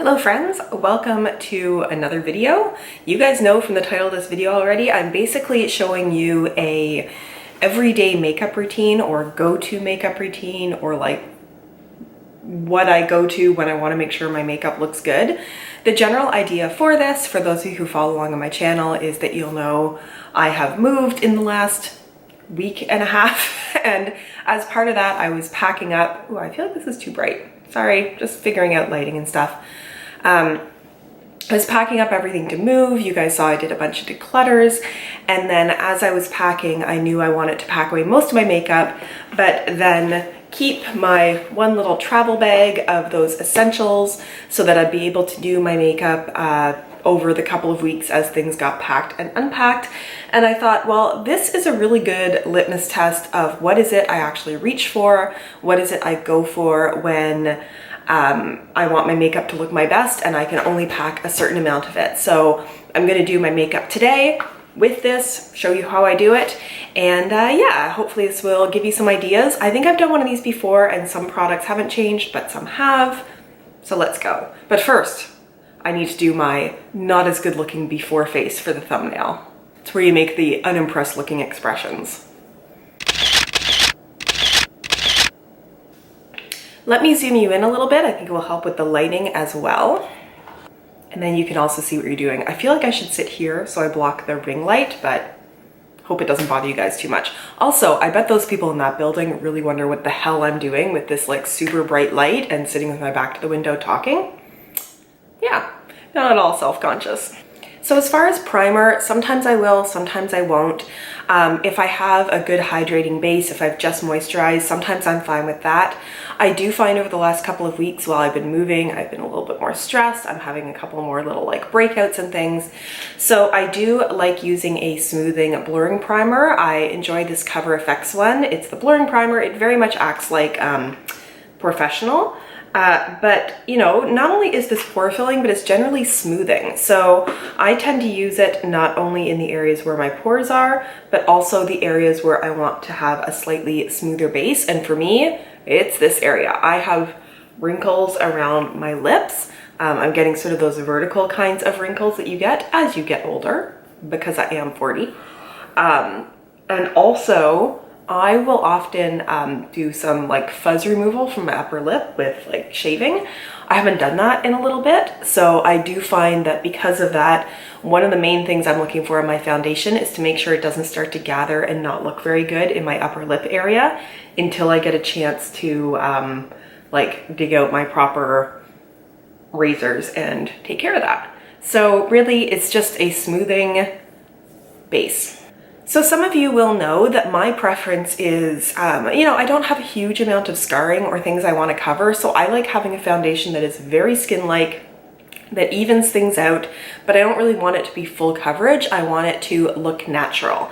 Hello friends, welcome to another video. You guys know from the title of this video already, I'm basically showing you a everyday makeup routine or go-to makeup routine, or like what I go to when I want to make sure my makeup looks good. The general idea for this, for those of you who follow along on my channel, is that you'll know I have moved in the last week and a half, and as part of that I was packing up. Ooh, I feel like this is too bright. Sorry, just figuring out lighting and stuff. I was packing up everything to move. You guys saw I did a bunch of declutters, and then as I was packing, I knew I wanted to pack away most of my makeup, but then keep my one little travel bag of those essentials so that I'd be able to do my makeup over the couple of weeks as things got packed and unpacked. And I thought, well, this is a really good litmus test of what is it I actually reach for, what is it I go for when I want my makeup to look my best and I can only pack a certain amount of it. So I'm gonna do my makeup today with this, show you how I do it, and yeah, hopefully this will give you some ideas. I think I've done one of these before and some products haven't changed, but some have, so let's go. But first, I need to do my not as good looking before face for the thumbnail. It's where you make the unimpressed looking expressions. Let me zoom you in a little bit. I think it will help with the lighting as well. And then you can also see what you're doing. I feel like I should sit here so I block the ring light, but hope it doesn't bother you guys too much. Also, I bet those people in that building really wonder what the hell I'm doing with this like super bright light and sitting with my back to the window talking. Yeah, not at all self-conscious. So as far as primer, sometimes I will, sometimes I won't. If I have a good hydrating base, if I've just moisturized, sometimes I'm fine with that. I do find over the last couple of weeks while I've been moving, I've been a little bit more stressed. I'm having a couple more little like breakouts and things. So I do like using a smoothing blurring primer. I enjoy this Cover FX one. It's the blurring primer. It very much acts like Professional. But you know, not only is this pore filling, but it's generally smoothing. So I tend to use it not only in the areas where my pores are, but also the areas where I want to have a slightly smoother base. And for me, it's this area. I have wrinkles around my lips. I'm getting sort of those vertical kinds of wrinkles that you get as you get older, because I am 40. And also, I will often do some like fuzz removal from my upper lip with like shaving. I haven't done that in a little bit, so I do find that because of that, one of the main things I'm looking for in my foundation is to make sure it doesn't start to gather and not look very good in my upper lip area until I get a chance to like dig out my proper razors and take care of that. So really, it's just a smoothing base. So some of you will know that my preference is, you know, I don't have a huge amount of scarring or things I want to cover, so I like having a foundation that is very skin-like, that evens things out, but I don't really want it to be full coverage. I want it to look natural.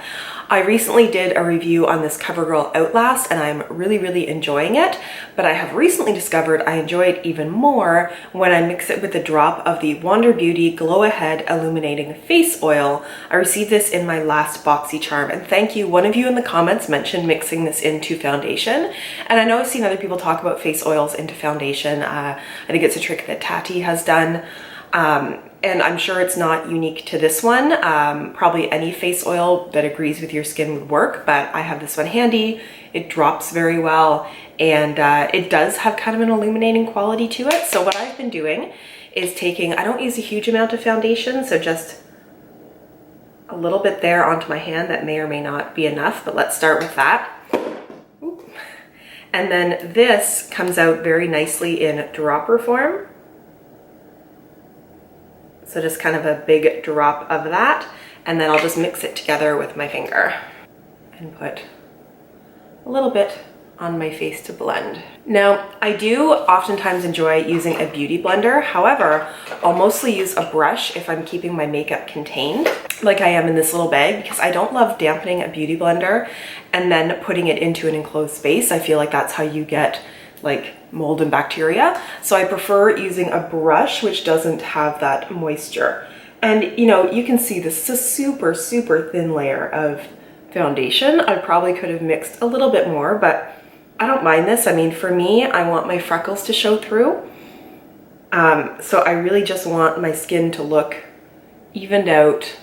I recently did a review on this CoverGirl Outlast and I'm really enjoying it, but I have recently discovered I enjoy it even more when I mix it with a drop of the Wander Beauty Glow Ahead Illuminating Face Oil. I received this in my last BoxyCharm, and thank you. One of you in the comments mentioned mixing this into foundation, and I know I've seen other people talk about face oils into foundation. I think it's a trick that Tati has done. And I'm sure it's not unique to this one. Probably any face oil that agrees with your skin would work, but I have this one handy. It drops very well, and it does have kind of an illuminating quality to it. So what I've been doing is taking, I don't use a huge amount of foundation, so just a little bit there onto my hand. That may or may not be enough, but let's start with that. And then this comes out very nicely in dropper form. So just kind of a big drop of that, and then I'll just mix it together with my finger and put a little bit on my face to blend. Now, I do oftentimes enjoy using a beauty blender. However, I'll mostly use a brush if I'm keeping my makeup contained, like I am in this little bag, because I don't love dampening a beauty blender and then putting it into an enclosed space. I feel like that's how you get like mold and bacteria. So I prefer using a brush which doesn't have that moisture. And you know, you can see this is a super thin layer of foundation. I probably could have mixed a little bit more, but I don't mind this. I mean, for me, I want my freckles to show through. So I really just want my skin to look evened out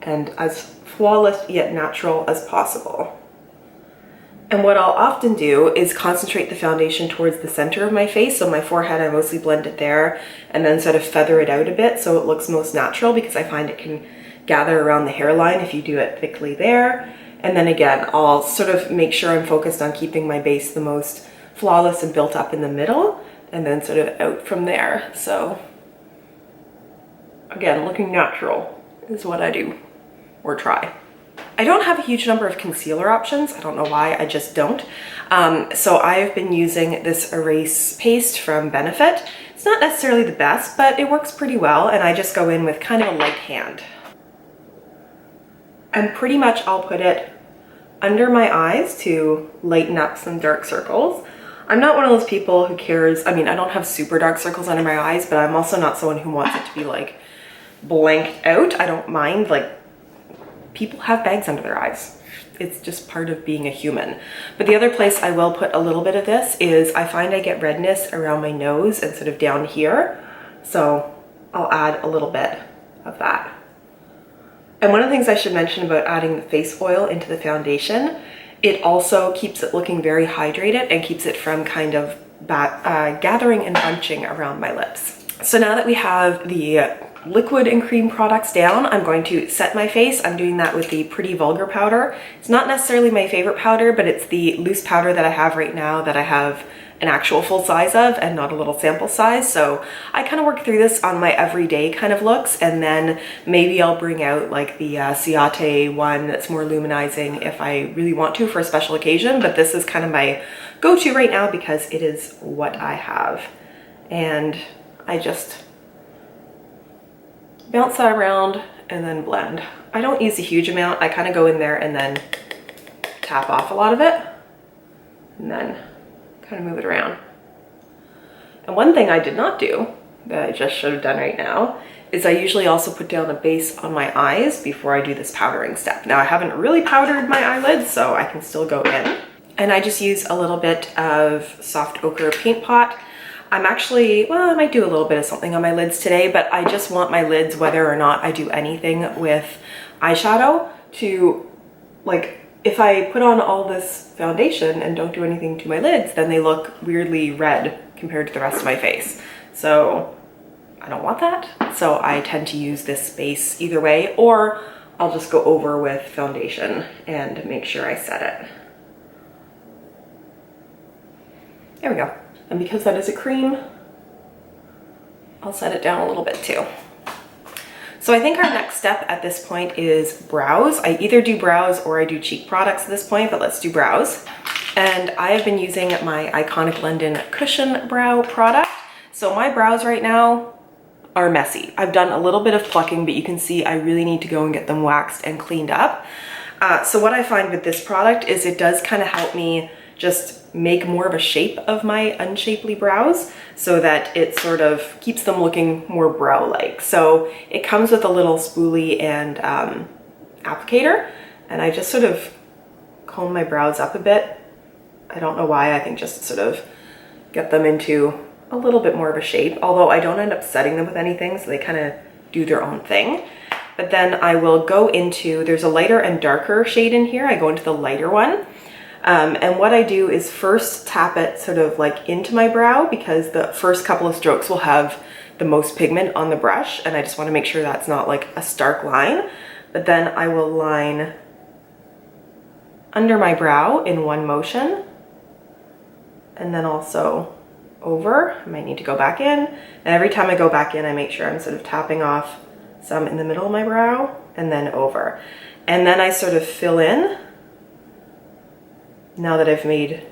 and as flawless yet natural as possible. And what I'll often do is concentrate the foundation towards the center of my face. So my forehead, I mostly blend it there and then sort of feather it out a bit so it looks most natural, because I find it can gather around the hairline if you do it thickly there. And then again, I'll sort of make sure I'm focused on keeping my base the most flawless and built up in the middle, and then sort of out from there. So again, looking natural is what I do, or try. I don't have a huge number of concealer options. I don't know why, I just don't. So I've been using this erase paste from Benefit. It's not necessarily the best, but it works pretty well, and I just go in with kind of a light hand. And pretty much I'll put it under my eyes to lighten up some dark circles. I'm not one of those people who cares. I mean, I don't have super dark circles under my eyes, but I'm also not someone who wants it to be like blanked out. I don't mind, like, people have bags under their eyes. It's just part of being a human. But the other place I will put a little bit of this is I find I get redness around my nose and sort of down here. So I'll add a little bit of that. And one of the things I should mention about adding the face oil into the foundation, it also keeps it looking very hydrated and keeps it from kind of gathering and bunching around my lips. So now that we have the liquid and cream products down, I'm going to set my face. I'm doing that with the Pretty Vulgar powder. It's not necessarily my favorite powder, but it's the loose powder that I have right now that I have an actual full size of and not a little sample size. So I kind of work through this on my everyday kind of looks, and then maybe I'll bring out like the Ciate one that's more luminizing if I really want to for a special occasion, but this is kind of my go-to right now because it is what I have. And I just bounce that around and then blend. I don't use a huge amount. I kind of go in there and then tap off a lot of it and then kind of move it around. And one thing I did not do that I just should have done right now is I usually also put down a base on my eyes before I do this powdering step. Now I haven't really powdered my eyelids, so I can still go in. And I just use a little bit of soft ochre paint pot. I'm actually, well, I might do a little bit of something on my lids today, but I just want my lids, whether or not I do anything with eyeshadow, to, like, if I put on all this foundation and don't do anything to my lids, then they look weirdly red compared to the rest of my face. So I don't want that. So I tend to use this base either way, or I'll just go over with foundation and make sure I set it. There we go. And because that is a cream, I'll set it down a little bit too. So I think our next step at this point is brows. I either do brows or I do cheek products at this point, but let's do brows. And I have been using my Iconic London Cushion Brow product. So my brows right now are messy. I've done a little bit of plucking, but you can see I really need to go and get them waxed and cleaned up. So what I find with this product is it does kind of help me just make more of a shape of my unshapely brows so that it sort of keeps them looking more brow-like. So it comes with a little spoolie and applicator, and I just sort of comb my brows up a bit. I don't know why, I think just to sort of get them into a little bit more of a shape, although I don't end up setting them with anything, so they kind of do their own thing. But then I will go into, there's a lighter and darker shade in here. I go into the lighter one. And what I do is first tap it sort of like into my brow, because the first couple of strokes will have the most pigment on the brush, and I just want to make sure that's not like a stark line. But then I will line under my brow in one motion, and then also over. I might need to go back in, and every time I go back in I make sure I'm sort of tapping off some in the middle of my brow and then over. And then I sort of fill in now that I've made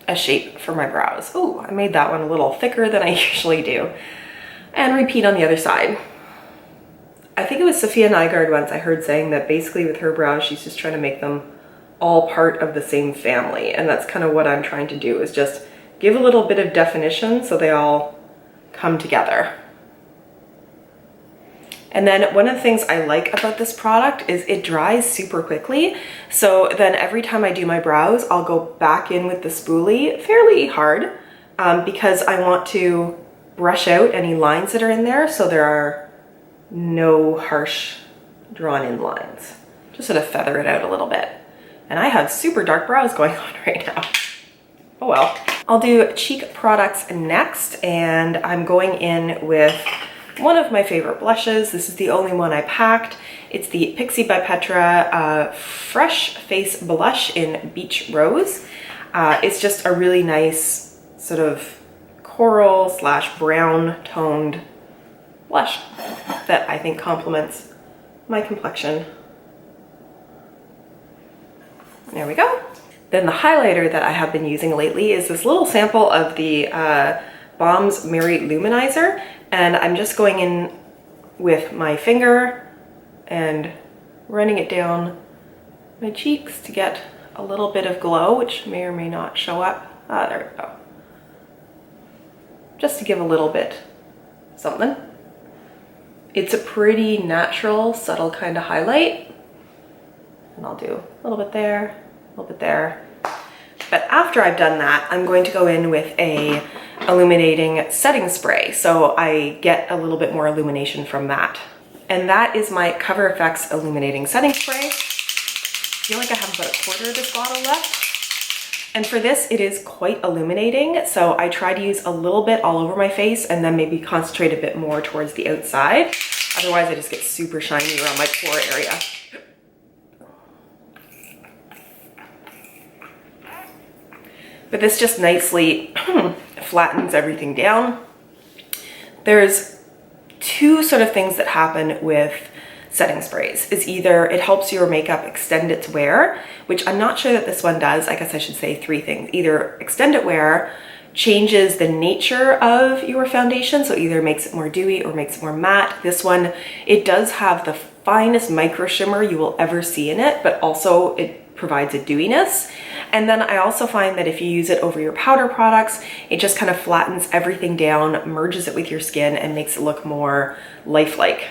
a shape for my brows. Oh, I made that one a little thicker than I usually do. And repeat on the other side. I think it was Sophia Nygaard once I heard saying that basically with her brows, she's just trying to make them all part of the same family. And that's kind of what I'm trying to do, is just give a little bit of definition so they all come together. And then one of the things I like about this product is it dries super quickly. So then every time I do my brows, I'll go back in with the spoolie fairly hard because I want to brush out any lines that are in there so there are no harsh drawn in lines. Just sort of feather it out a little bit. And I have super dark brows going on right now. Oh well. I'll do cheek products next, and I'm going in with one of my favorite blushes. This is the only one I packed. It's the Pixie by Petra Fresh Face Blush in Beach Rose. It's just a really nice sort of coral / brown toned blush that I think complements my complexion. There we go. Then the highlighter that I have been using lately is this little sample of the Balm's Mary Luminizer, and I'm just going in with my finger and running it down my cheeks to get a little bit of glow, which may or may not show up. There we go. Just to give a little bit something. It's a pretty natural, subtle kind of highlight. And I'll do a little bit there, a little bit there. But after I've done that, I'm going to go in with a illuminating setting spray. So I get a little bit more illumination from that. And that is my Cover FX Illuminating Setting Spray. I feel like I have about a quarter of this bottle left. And for this, it is quite illuminating. So I try to use a little bit all over my face and then maybe concentrate a bit more towards the outside. Otherwise, I just get super shiny around my pore area. But this just nicely flattens everything down. There's two sort of things that happen with setting sprays. Is either it helps your makeup extend its wear, which I'm not sure that this one does. I guess I should say three things. Either extended wear changes the nature of your foundation, so either makes it more dewy or makes it more matte. This one, it does have the finest micro shimmer you will ever see in it, but also it provides a dewiness. And then I also find that if you use it over your powder products, it just kind of flattens everything down, merges it with your skin, and makes it look more lifelike.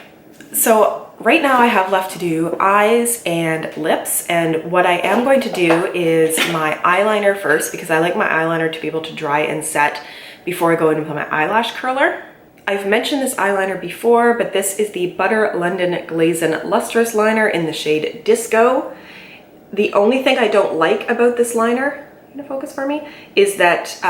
So right now I have left to do eyes and lips, and what I am going to do is my eyeliner first, because I like my eyeliner to be able to dry and set before I go in and put my eyelash curler. I've mentioned this eyeliner before, but this is the Butter London Glazin Lustrous Liner in the shade Disco. The only thing I don't like about this liner, gonna focus for me, is that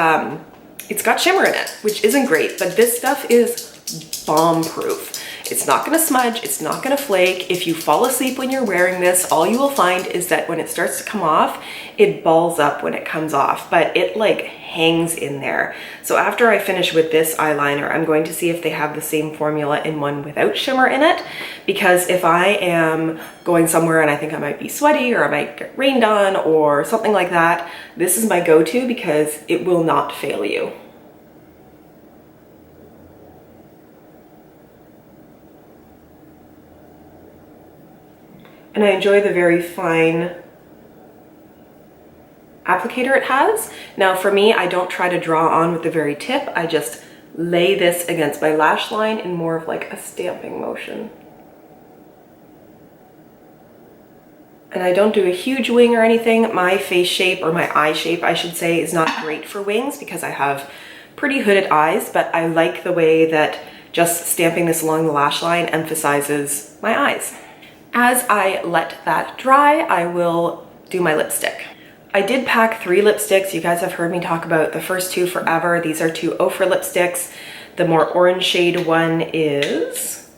it's got shimmer in it, which isn't great, but this stuff is bomb-proof. It's not gonna smudge, it's not gonna flake. If you fall asleep when you're wearing this, all you will find is that when it starts to come off, it balls up when it comes off, but it like hangs in there. So after I finish with this eyeliner, I'm going to see if they have the same formula in one without shimmer in it, because if I am going somewhere and I think I might be sweaty or I might get rained on or something like that, this is my go-to because it will not fail you. And I enjoy the very fine applicator it has. Now for me, I don't try to draw on with the very tip. I just lay this against my lash line in more of like a stamping motion. And I don't do a huge wing or anything. My face shape, or my eye shape, I should say, is not great for wings because I have pretty hooded eyes, but I like the way that just stamping this along the lash line emphasizes my eyes. As I let that dry, I will do my lipstick. I did pack 3 lipsticks. You guys have heard me talk about the first 2 forever. These are 2 Ofra lipsticks. The more orange shade one is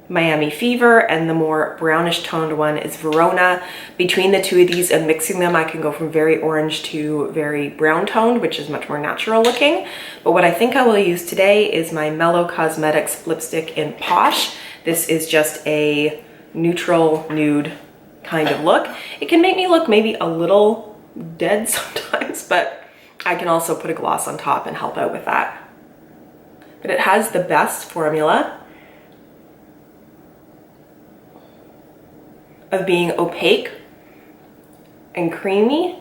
Miami Fever, and the more brownish toned one is Verona. Between the 2 of these and mixing them, I can go from very orange to very brown toned, which is much more natural looking. But what I think I will use today is my Mellow Cosmetics lipstick in Posh. This is just a neutral nude kind of look. It can make me look maybe a little dead sometimes, but I can also put a gloss on top and help out with that. But it has the best formula of being opaque and creamy,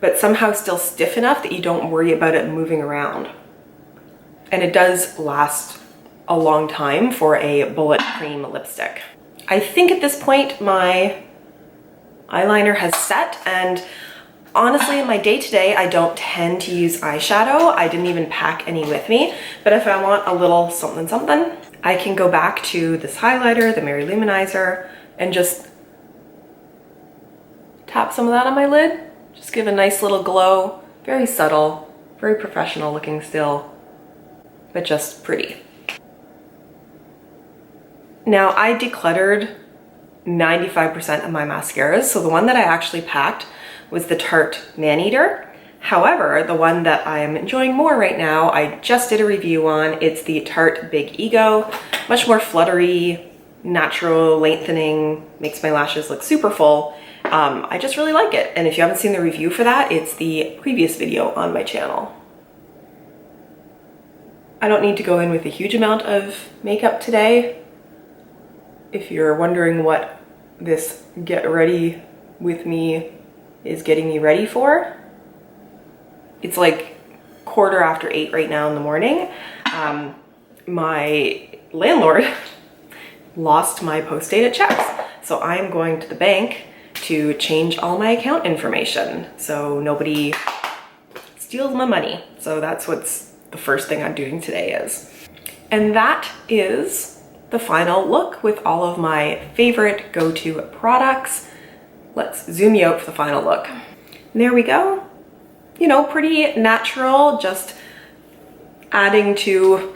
but somehow still stiff enough that you don't worry about it moving around. And it does last a long time for a bullet cream lipstick. I think at this point my eyeliner has set, and Honestly, in my day-to-day, I don't tend to use eyeshadow. I didn't even pack any with me, but if I want a little something something, I can go back to this highlighter, the Mary Luminizer, and just tap some of that on my lid. Just give a nice little glow, very subtle, very professional looking still, but just pretty. Now, I decluttered 95% of my mascaras, so the one that I actually packed was the Tarte Maneater. However, the one that I am enjoying more right now, I just did a review on. It's the Tarte Big Ego. Much more fluttery, natural, lengthening, makes my lashes look super full. I just really like it. And if you haven't seen the review for that, it's the previous video on my channel. I don't need to go in with a huge amount of makeup today. If you're wondering what this get ready with me is getting me ready for, it's like 8:15 right now in the morning. My landlord lost my post-dated checks, so I'm going to the bank to change all my account information so nobody steals my money. So that's what's the first thing I'm doing today is. And that is the final look with all of my favorite go-to products. Let's zoom you out for the final look. And there we go. You know, pretty natural, just adding to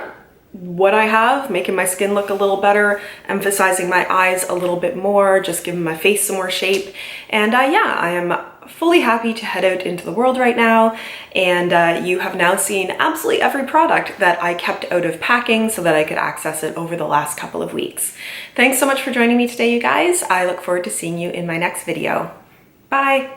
what I have, making my skin look a little better, emphasizing my eyes a little bit more, just giving my face some more shape. And yeah, I am fully happy to head out into the world right now. And you have now seen absolutely every product that I kept out of packing so that I could access it over the last couple of weeks. Thanks so much for joining me today, you guys. I look forward to seeing you in my next video. Bye.